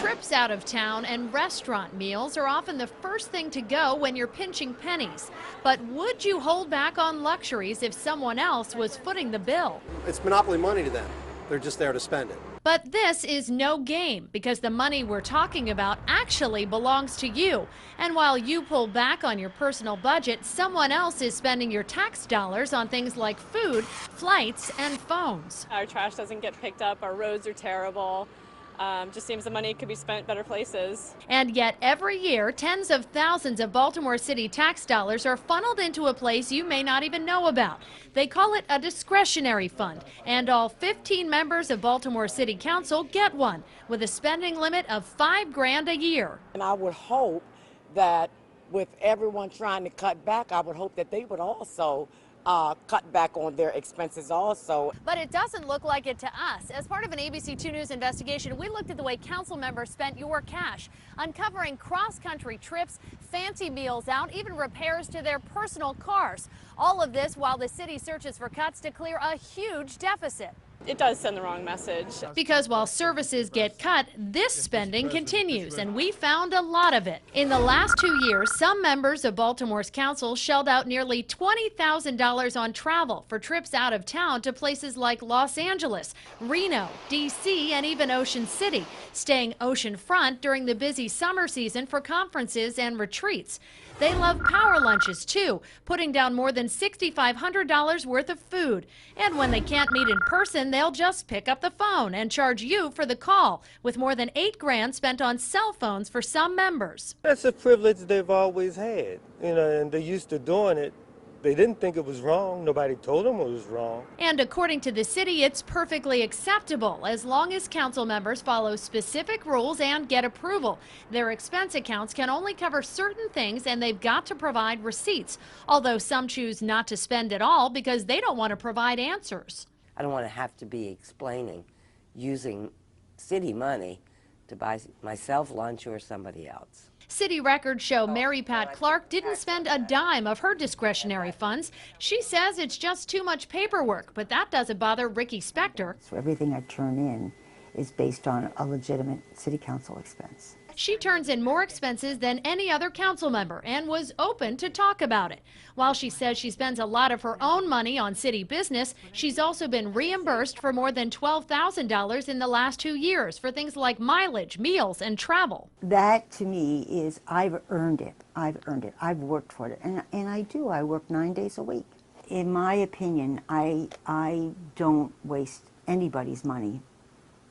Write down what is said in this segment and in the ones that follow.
Trips out of town and restaurant meals are often the first thing to go when you're pinching pennies. But would you hold back on luxuries if someone else was footing the bill? It's monopoly money to them. They're just there to spend it. But this is no game because the money we're talking about actually belongs to you. And while you pull back on your personal budget, someone else is spending your tax dollars on things like food, flights, and phones. Our trash doesn't get picked up, our roads are terrible. Just seems the money could be spent better places. And yet every year, tens of thousands of Baltimore City tax dollars are funneled into a place you may not even know about. They call it a discretionary fund, and all 15 members of Baltimore City Council get one, with a spending limit of $5 grand a year. And I would hope that with everyone trying to cut back, I would hope that they would also cut back on their expenses also. But it doesn't look like it to us. As part of an ABC 2 News investigation, we looked at the way council members spent your cash, uncovering cross-country trips, fancy meals out, even repairs to their personal cars. All of this while the city searches for cuts to clear a huge deficit. It does send the wrong message. Because while services get cut, this spending continues, and we found a lot of it. In the last 2 years, some members of Baltimore's council shelled out nearly $20,000 on travel for trips out of town to places like Los Angeles, Reno, D.C., and even Ocean City, staying oceanfront during the busy summer season for conferences and retreats. They love power lunches, too, putting down more than $6,500 worth of food. And when they can't meet in person, they'll just pick up the phone and charge you for the call, with more than $8 grand spent on cell phones for some members. That's a privilege they've always had, and they're used to doing it. They didn't think it was wrong. Nobody told them it was wrong. And according to the city, it's perfectly acceptable as long as council members follow specific rules and get approval. Their expense accounts can only cover certain things, and they've got to provide receipts, although some choose not to spend at all because they don't want to provide answers. I don't want to have to be explaining using city money to buy myself lunch or somebody else. City records show Mary Pat Clark didn't spend a dime of her discretionary funds. She says it's just too much paperwork, but that doesn't bother Ricky Spector. So everything I turn in is based on a legitimate city council expense. She turns in more expenses than any other council member and was open to talk about it. While she says she spends a lot of her own money on city business, she's also been reimbursed for more than $12,000 in the last 2 years for things like mileage, meals, and travel. That to me is I've earned it. I've earned it. I've worked for it. And I do. I work 9 days a week. In my opinion, I don't waste anybody's money.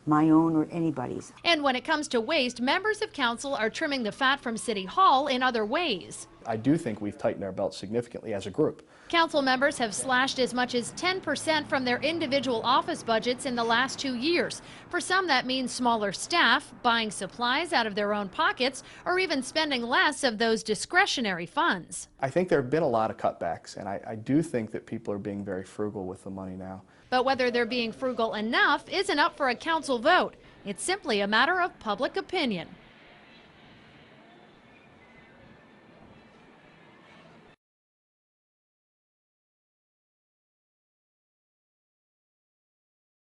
My own or anybody's. And when it comes to waste, members of council are trimming the fat from City Hall in other ways. I do think we've tightened our belts significantly as a group. Council members have slashed as much as 10% from their individual office budgets in the last 2 years. For some, that means smaller staff, buying supplies out of their own pockets, or even spending less of those discretionary funds. I think there have been a lot of cutbacks, and I do think that people are being very frugal with the money now. But whether they're being frugal enough isn't up for a council vote. It's simply a matter of public opinion.